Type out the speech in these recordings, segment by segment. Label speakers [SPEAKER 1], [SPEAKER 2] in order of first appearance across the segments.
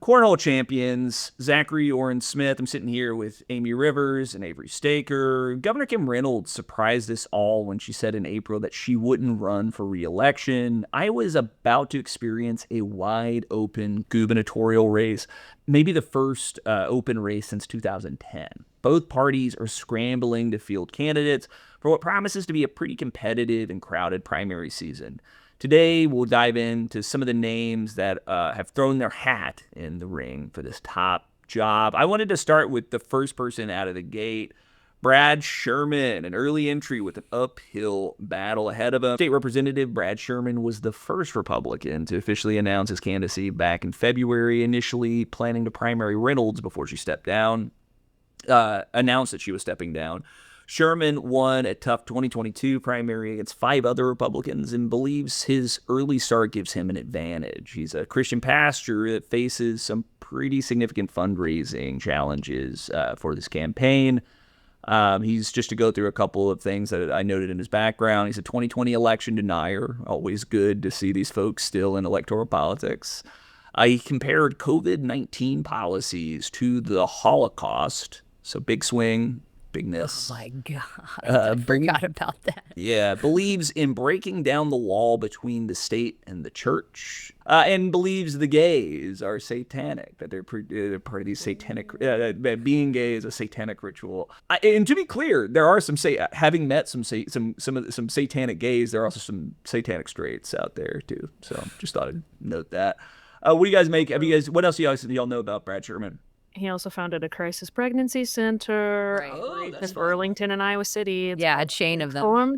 [SPEAKER 1] Cornhole Champions, Zachary Oren Smith. I'm sitting here with Amy Rivers and Avery Staker. Governor Kim Reynolds surprised us all when she said in April that she wouldn't run for re-election. Iowa is about to experience a wide-open gubernatorial race, maybe the first open race since 2010. Both parties are scrambling to field candidates for what promises to be a pretty competitive and crowded primary season. Today, we'll dive into some of the names that have thrown their hat in the ring for this top job. I wanted to start with the first person out of the gate, Brad Sherman, an early entry with an uphill battle ahead of him. State Representative Brad Sherman was the first Republican to officially announce his candidacy back in February, initially planning to primary Reynolds before she stepped down, announced that she was stepping down. Sherman won a tough 2022 primary against 5 other Republicans and believes his early start gives him an advantage. He's a Christian pastor that faces some pretty significant fundraising challenges for this campaign. He's, just to go through a couple of things that I noted in his background, he's a 2020 election denier. Always good to see these folks still in electoral politics. He compared COVID-19 policies to the Holocaust, so big swing. Bigness.
[SPEAKER 2] Oh my God. I forgot about that.
[SPEAKER 1] Yeah. Believes in breaking down the wall between the state and the church, and believes the gays are satanic, that they're part of these satanic, being gay is a satanic ritual. And to be clear, there are some, having met some satanic gays, there are also some satanic straights out there too. So just thought I'd note that. What do you guys make? What else do y'all know about Brad Sherman?
[SPEAKER 3] He also founded a crisis pregnancy center in Burlington and Iowa City. It's
[SPEAKER 2] a chain of them.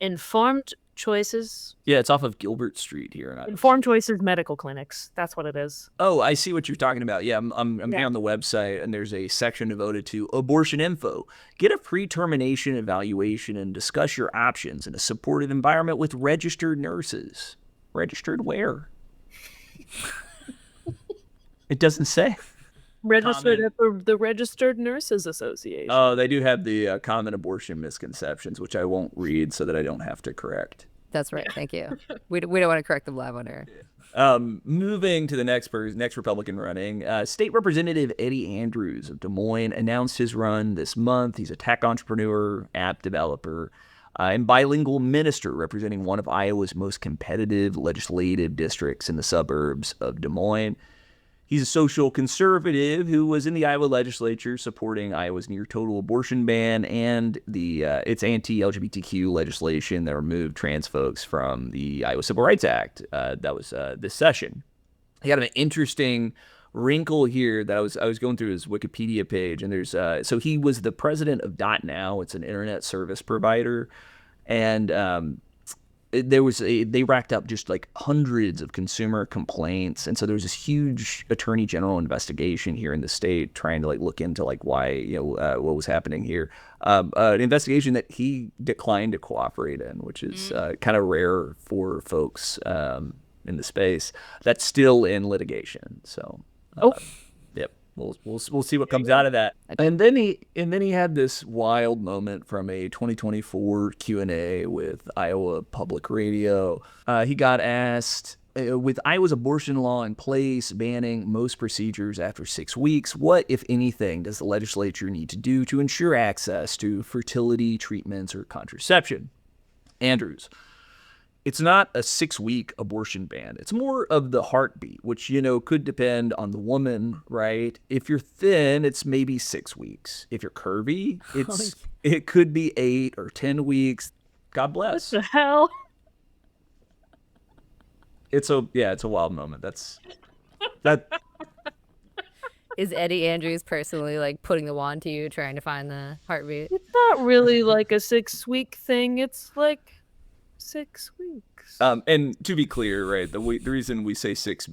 [SPEAKER 3] Informed Choices.
[SPEAKER 1] Yeah, it's off of Gilbert Street here.
[SPEAKER 3] Informed Choices Medical Clinics. That's what it is.
[SPEAKER 1] Oh, I see what you're talking about. Yeah, I'm here on the website, and there's a section devoted to abortion info. Get a pre-termination evaluation and discuss your options in a supportive environment with registered nurses. Registered where? It doesn't say.
[SPEAKER 3] Registered at the Registered Nurses Association.
[SPEAKER 1] Oh, they do have the common abortion misconceptions, which I won't read so that I don't have to correct.
[SPEAKER 2] That's right. Thank you. We don't want to correct them live on air.
[SPEAKER 1] Moving to the next Republican running, State Representative Eddie Andrews of Des Moines announced his run this month. He's a tech entrepreneur, app developer, and bilingual minister representing one of Iowa's most competitive legislative districts in the suburbs of Des Moines. He's a social conservative who was in the Iowa legislature supporting Iowa's near-total abortion ban and its anti-LGBTQ legislation that removed trans folks from the Iowa Civil Rights Act. That was this session. He had an interesting wrinkle here that I was going through his Wikipedia page, and there's so he was the president of .now. It's an internet service provider, and they racked up just like hundreds of consumer complaints, and so there was this huge attorney general investigation here in the state trying to look into why what was happening here. An investigation that he declined to cooperate in, which is kind of rare for folks in the space. That's still in litigation. So, yep. We'll see what comes out of that. And then he had this wild moment from a 2024 Q&A with Iowa Public Radio. He got asked, with Iowa's abortion law in place banning most procedures after 6 weeks, what, if anything, does the legislature need to do to ensure access to fertility treatments or contraception? Andrews: it's not a 6-week abortion ban. It's more of the heartbeat, which, could depend on the woman, right? If you're thin, it's maybe 6 weeks. If you're curvy, it could be 8 or 10 weeks. God bless.
[SPEAKER 3] What the hell?
[SPEAKER 1] It's a wild moment. That.
[SPEAKER 2] Is Eddie Andrews personally putting the wand to you, trying to find the heartbeat?
[SPEAKER 3] It's not really like a 6-week thing. It's 6 weeks.
[SPEAKER 1] And to be clear, right, the reason we say 6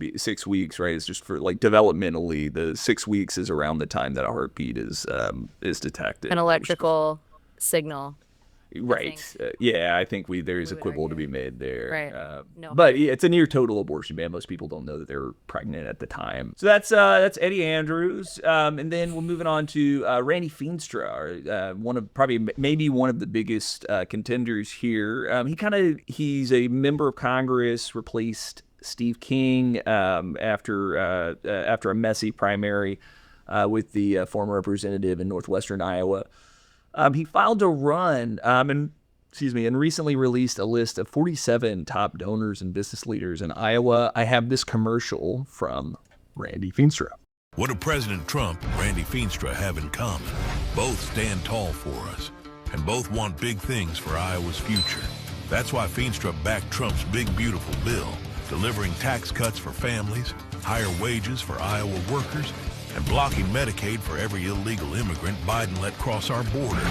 [SPEAKER 1] weeks, right, is just for developmentally, the 6 weeks is around the time that a heartbeat is detected.
[SPEAKER 2] An electrical signal.
[SPEAKER 1] Right. I think there's a quibble to be made there.
[SPEAKER 2] Right. No.
[SPEAKER 1] But it's a near total abortion ban. Most people don't know that they're pregnant at the time. So that's Eddie Andrews. And then we're moving on to Randy Feenstra, maybe one of the biggest contenders here. He's a member of Congress, replaced Steve King after a messy primary with the former representative in northwestern Iowa. He filed a run and recently released a list of 47 top donors and business leaders in Iowa. I have this commercial from Randy Feenstra.
[SPEAKER 4] What do President Trump and Randy Feenstra have in common? Both stand tall for us, and both want big things for Iowa's future. That's why Feenstra backed Trump's big, beautiful bill, delivering tax cuts for families, higher wages for Iowa workers, and blocking Medicaid for every illegal immigrant Biden let cross our border.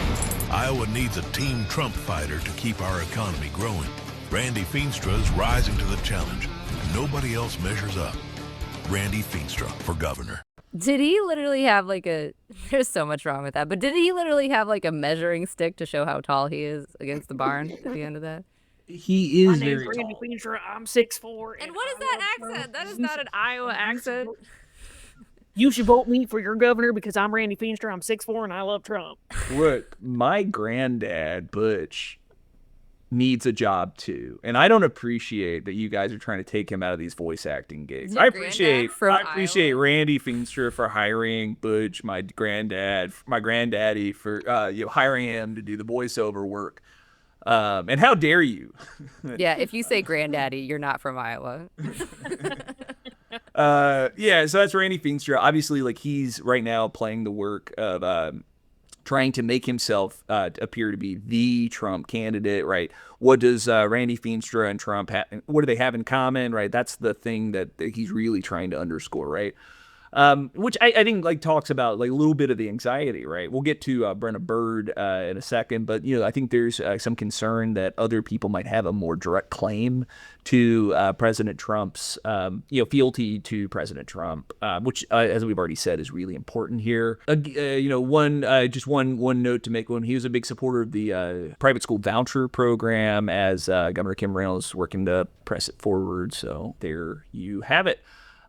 [SPEAKER 4] Iowa needs a Team Trump fighter to keep our economy growing. Randy Feenstra is rising to the challenge, and nobody else measures up. Randy Feenstra for governor.
[SPEAKER 2] Did he literally have like a, there's so much wrong with that, but did he literally have like a measuring stick to show how tall he is against the barn at the end of that?
[SPEAKER 1] He is
[SPEAKER 3] My name's
[SPEAKER 1] very
[SPEAKER 3] Randy
[SPEAKER 1] tall.
[SPEAKER 3] Feenstra. I'm 6'4".
[SPEAKER 2] And what is that accent? That is not an Iowa accent.
[SPEAKER 3] You should vote me for your governor because I'm Randy Feenstra. I'm 6'4" and I love Trump.
[SPEAKER 1] Look, my granddad, Butch, needs a job too. And I don't appreciate that you guys are trying to take him out of these voice acting gigs.
[SPEAKER 2] Your
[SPEAKER 1] I
[SPEAKER 2] granddad
[SPEAKER 1] appreciate
[SPEAKER 2] from Iowa?
[SPEAKER 1] Randy Feenstra for hiring Butch, my granddaddy for hiring him to do the voiceover work. And how dare you?
[SPEAKER 2] Yeah, if you say granddaddy, you're not from Iowa.
[SPEAKER 1] So that's Randy Feenstra. Obviously, like, he's right now playing the work of trying to make himself appear to be the Trump candidate, right? What does Randy Feenstra and Trump what do they have in common, right? That's the thing that he's really trying to underscore, right? Which I think like talks about like a little bit of the anxiety, right? We'll get to Brenna Bird in a second, but I think there's some concern that other people might have a more direct claim to President Trump's fealty to President Trump, which as we've already said is really important here. One note to make: when he was a big supporter of the private school voucher program, as Governor Kim Reynolds working to press it forward. So there you have it.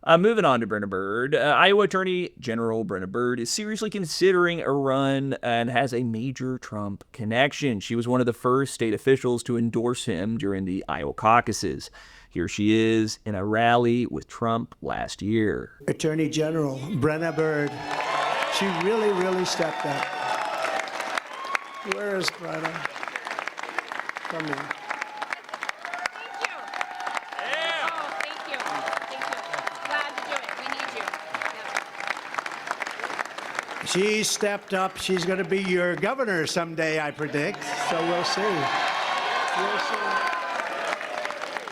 [SPEAKER 1] Moving on to Brenna Bird. Iowa Attorney General Brenna Bird is seriously considering a run and has a major Trump connection. She was one of the first state officials to endorse him during the Iowa caucuses. Here she is in a rally with Trump last year.
[SPEAKER 5] Attorney General Brenna Bird. She really, really stepped up. Where is Brenna? Come here. She stepped up. She's going to be your governor someday, I predict. So we'll see.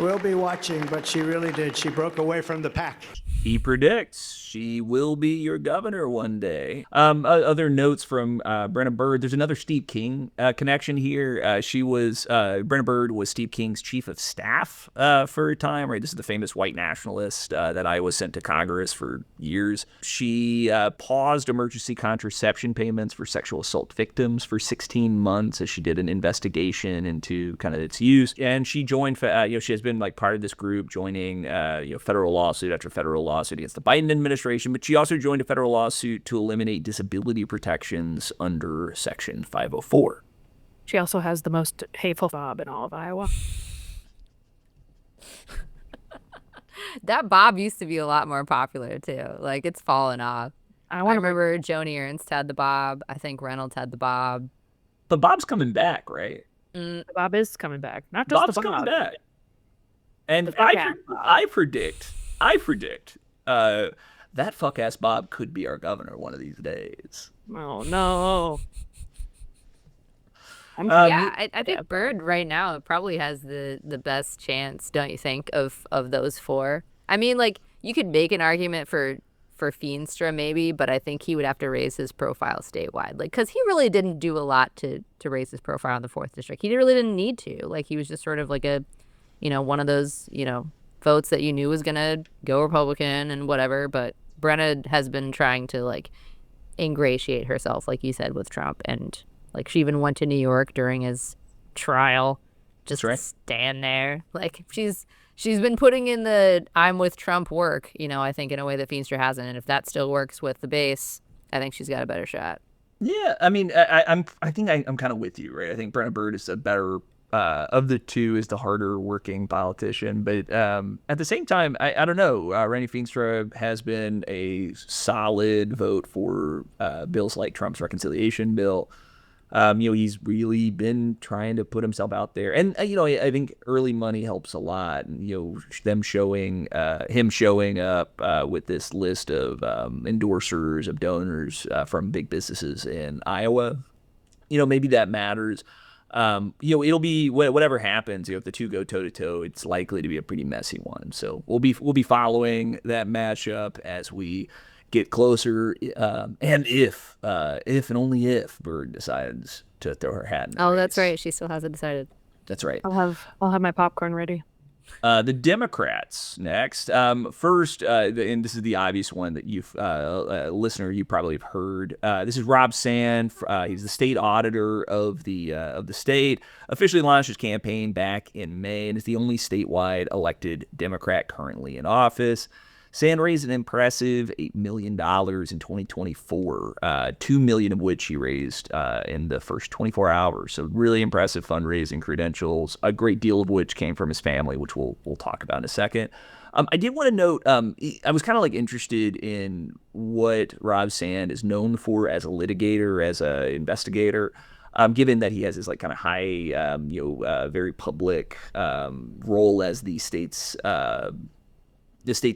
[SPEAKER 5] We'll be watching, but she really did. She broke away from the pack.
[SPEAKER 1] He predicts she will be your governor one day. Other notes from Brenna Bird. There's another Steve King connection here. Brenna Bird was Steve King's chief of staff for a time, right? This is the famous white nationalist that Iowa sent to Congress for years. She paused emergency contraception payments for sexual assault victims for 16 months as she did an investigation into kind of its use. And she joined, she has been like part of this group, joining, federal lawsuit after federal lawsuit against the Biden administration, but she also joined a federal lawsuit to eliminate disability protections under Section 504.
[SPEAKER 3] She also has the most hateful bob in all of Iowa.
[SPEAKER 2] That bob used to be a lot more popular too. Like, it's fallen off. I remember Joni Ernst had the bob. I think Reynolds had the bob.
[SPEAKER 1] But Bob's coming back, right?
[SPEAKER 3] The bob is coming back. Not just
[SPEAKER 1] Bob's
[SPEAKER 3] the bob.
[SPEAKER 1] coming back. And
[SPEAKER 3] I
[SPEAKER 1] predict that fuck-ass Bob could be our governor one of these days.
[SPEAKER 3] Oh, no.
[SPEAKER 2] I think Bird right now probably has the best chance, don't you think, of those four? I mean, like, you could make an argument for Feenstra maybe, but I think he would have to raise his profile statewide. Like, because he really didn't do a lot to raise his profile in the 4th District. He really didn't need to. Like, he was just sort of like a, one of those, votes that you knew was going to go Republican and whatever. But Brenna has been trying to, like, ingratiate herself, like you said, with Trump. And, like, she even went to New York during his trial just to stand there. Like, she's been putting in the I'm with Trump work, I think, in a way that Feenstra hasn't. And if that still works with the base, I think she's got a better shot.
[SPEAKER 1] Yeah, I mean, I think I'm kind of with you, right? I think Brenna Bird is a better of the two is the harder working politician. But at the same time, I don't know. Randy Feenstra has been a solid vote for bills like Trump's reconciliation bill. He's really been trying to put himself out there. And, I think early money helps a lot. And, him showing up with this list of endorsers, of donors from big businesses in Iowa, maybe that matters. It'll be whatever happens. If the two go toe to toe, it's likely to be a pretty messy one. So we'll be following that matchup as we get closer, and if and only if Bird decides to throw her hat in the
[SPEAKER 2] Oh,
[SPEAKER 1] race.
[SPEAKER 2] that's right. She still hasn't decided.
[SPEAKER 1] That's right.
[SPEAKER 3] I'll have my popcorn ready.
[SPEAKER 1] The Democrats next. First, and this is the obvious one that you've, listener, you probably have heard. This is Rob Sand. He's the state auditor of the state. Officially launched his campaign back in May, and is the only statewide elected Democrat currently in office. Sand raised an impressive $8 million in 2024, $2 million of which he raised in the first 24 hours. So really impressive fundraising credentials, a great deal of which came from his family, which we'll talk about in a second. I did want to note, I was kind of interested in what Rob Sand is known for as a litigator, as an investigator. Given that he has this kind of high, very public role as the state's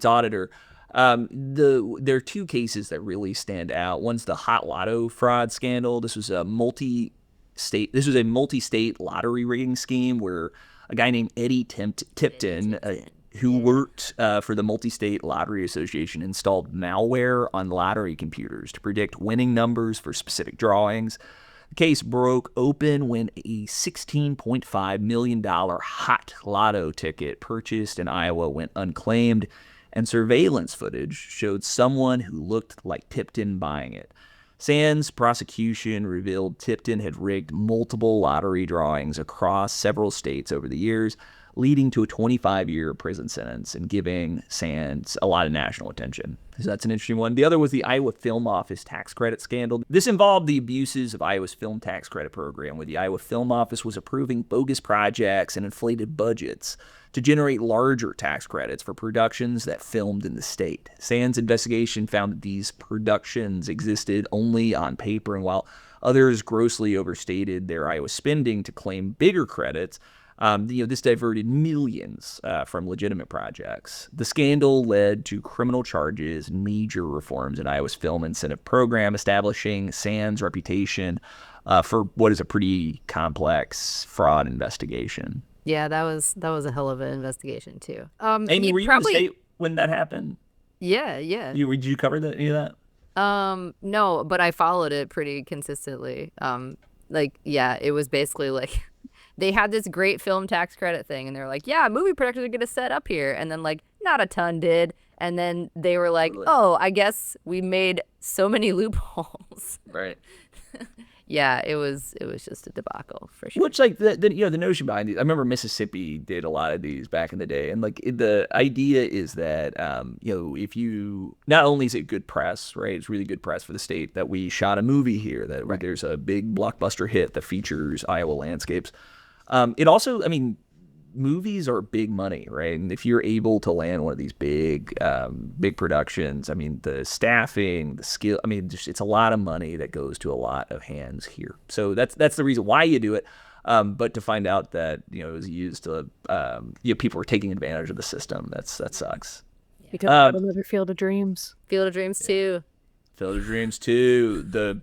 [SPEAKER 1] auditor. There are two cases that really stand out. One's the hot lotto fraud scandal. This was a multi-state lottery rigging scheme where a guy named Eddie Tipton, who worked for the Multi-State Lottery Association, installed malware on lottery computers to predict winning numbers for specific drawings. The case broke open when a $16.5 million hot lotto ticket purchased in Iowa went unclaimed, and surveillance footage showed someone who looked like Tipton buying it. Sand's prosecution revealed Tipton had rigged multiple lottery drawings across several states over the years, leading to a 25-year prison sentence and giving Sands a lot of national attention. So that's an interesting one. The other was the Iowa Film Office tax credit scandal. This involved the abuses of Iowa's film tax credit program, where the Iowa Film Office was approving bogus projects and inflated budgets to generate larger tax credits for productions that filmed in the state. Sands' investigation found that these productions existed only on paper, and while others grossly overstated their Iowa spending to claim bigger credits, this diverted millions from legitimate projects. The scandal led to criminal charges and major reforms in Iowa's film incentive program, establishing Sand's reputation for what is a pretty complex fraud investigation.
[SPEAKER 2] Yeah, that was a hell of an investigation too.
[SPEAKER 1] Amy, were you in the state when that happened?
[SPEAKER 2] Yeah.
[SPEAKER 1] Did you cover any of that?
[SPEAKER 2] No, but I followed it pretty consistently. It was basically they had this great film tax credit thing, and they're like, yeah, movie productions are going to set up here. And then, not a ton did. And then they were like, oh, I guess we made so many loopholes.
[SPEAKER 1] Right.
[SPEAKER 2] Yeah, it was just a debacle for sure.
[SPEAKER 1] Which, the notion behind it, I remember Mississippi did a lot of these back in the day. And, the idea is that, if you, not only is it good press, right? It's really good press for the state that we shot a movie here, that there's a big blockbuster hit that features Iowa landscapes. It also, movies are big money, right? And if you're able to land one of these big productions, the staffing, the skill, it's a lot of money that goes to a lot of hands here. So that's the reason why you do it. But to find out that, it was used to, people were taking advantage of the system, that sucks.
[SPEAKER 3] Because another Field of Dreams.
[SPEAKER 2] Field of Dreams 2.
[SPEAKER 1] Field of Dreams 2, the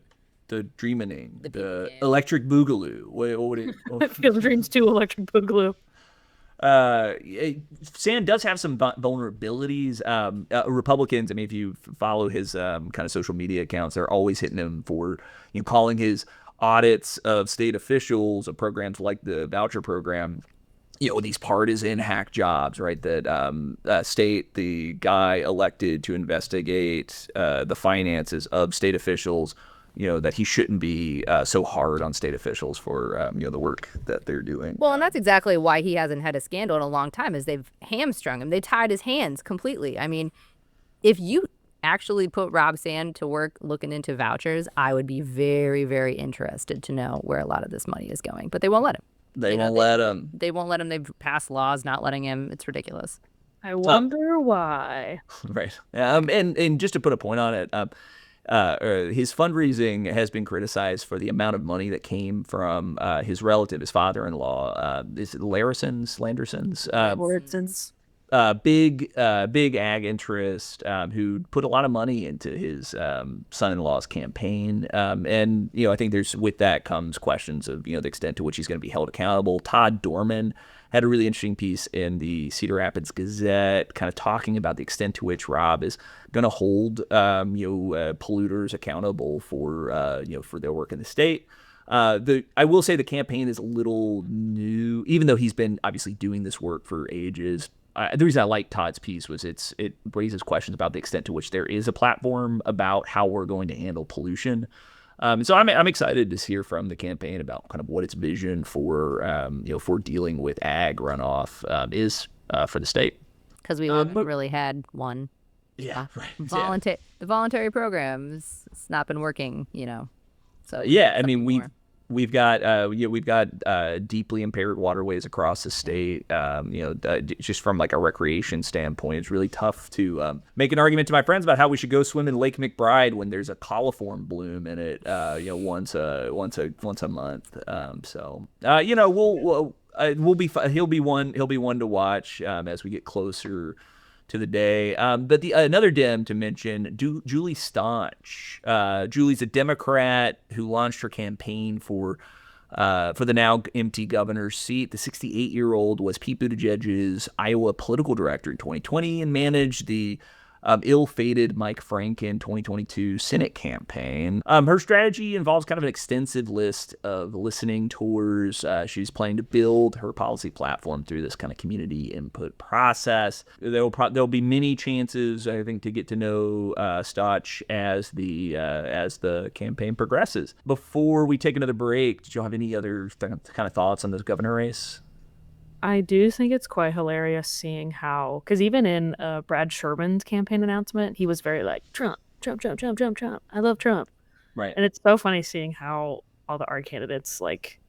[SPEAKER 1] Dreaming, the Electric Boogaloo.
[SPEAKER 3] Field of Dreams 2, Electric Boogaloo.
[SPEAKER 1] Sand does have some vulnerabilities. Republicans, if you follow his kind of social media accounts, they're always hitting him for calling his audits of state officials of programs like the voucher program, these partisan hack jobs, right? That the guy elected to investigate the finances of state officials, that he shouldn't be so hard on state officials for, the work that they're doing.
[SPEAKER 2] Well, and that's exactly why he hasn't had a scandal in a long time, is they've hamstrung him. They tied his hands completely. If you actually put Rob Sand to work looking into vouchers, I would be very, very interested to know where a lot of this money is going. But they won't let him.
[SPEAKER 1] They won't let him.
[SPEAKER 2] They won't let him. They've passed laws not letting him. It's ridiculous.
[SPEAKER 3] I wonder why.
[SPEAKER 1] Right. And just to put a point on it, his fundraising has been criticized for the amount of money that came from his relative, his father-in-law. Is it Landersons?
[SPEAKER 3] Wardsons.
[SPEAKER 1] Big ag interest who put a lot of money into his son-in-law's campaign. And, I think with that comes questions of, the extent to which he's going to be held accountable. Todd Dorman had a really interesting piece in the Cedar Rapids Gazette kind of talking about the extent to which Rob is going to hold, polluters accountable for their work in the state. I will say the campaign is a little new, even though he's been obviously doing this work for ages. The reason I like Todd's piece was it raises questions about the extent to which there is a platform about how we're going to handle pollution. So I'm excited to hear from the campaign about kind of what its vision for for dealing with ag runoff is for the state.
[SPEAKER 2] Because we haven't really had one.
[SPEAKER 1] Yeah, right.
[SPEAKER 2] The voluntary programs, it's not been working. So
[SPEAKER 1] yeah, I mean we've got deeply impaired waterways across the state. Just from like a recreation standpoint, it's really tough to make an argument to my friends about how we should go swim in Lake McBride when there's a coliform bloom in it. Once a month. He'll be one to watch as we get closer to the day. But another Dem to mention, Julie Stauch. Julie's a Democrat who launched her campaign for the now empty governor's seat. The 68-year-old was Pete Buttigieg's Iowa political director in 2020 and managed the ill-fated Mike Franken 2022 Senate campaign. Her strategy involves kind of an extensive list of listening tours. She's planning to build her policy platform through this kind of community input process. There'll be many chances, I think, to get to know Stauch as the campaign progresses. Before we take another break, did you have any other kind of thoughts on this governor race?
[SPEAKER 3] I do think it's quite hilarious seeing how, because even in Brad Sherman's campaign announcement, he was very like, Trump. I love Trump.
[SPEAKER 1] Right.
[SPEAKER 3] And it's so funny seeing how all the ARG candidates, like,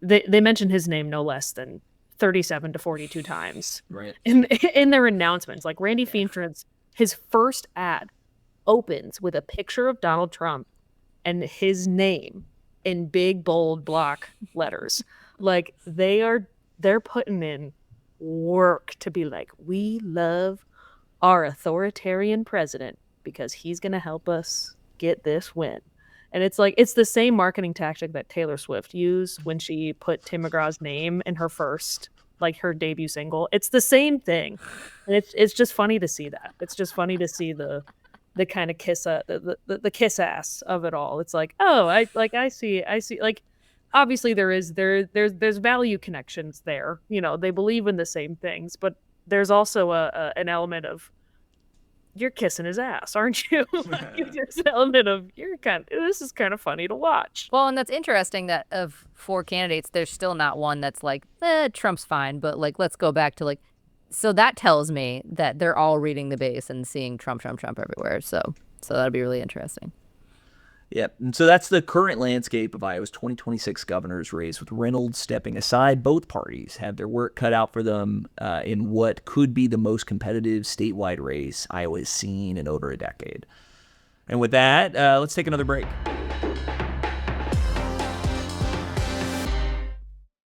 [SPEAKER 3] they mentioned his name no less than 37 to 42 times.
[SPEAKER 1] Right.
[SPEAKER 3] In their announcements. Like, Randy Feenstra's, his first ad opens with a picture of Donald Trump and his name in big, bold block letters. Like, they're putting in work to be like, we love our authoritarian president because he's going to help us get this win. And it's like, it's the same marketing tactic that Taylor Swift used when she put Tim McGraw's name in her her debut single. It's the same thing. And it's just funny to see that. It's just funny to see the kind of kiss ass of it all. It's like, oh, I see like, obviously there's value connections there. They believe in the same things, but there's also an element of, you're kissing his ass, aren't you? There's an element of, this is kind of funny to watch.
[SPEAKER 2] Well, and that's interesting that of 4 candidates, there's still not one that's like, Trump's fine, but like, let's go back to like, so that tells me that they're all reading the base and seeing Trump everywhere. So that'd be really interesting.
[SPEAKER 1] Yep. And so that's the current landscape of Iowa's 2026 governor's race, with Reynolds stepping aside. Both parties have their work cut out for them in what could be the most competitive statewide race Iowa has seen in over a decade. And with that, let's take another break.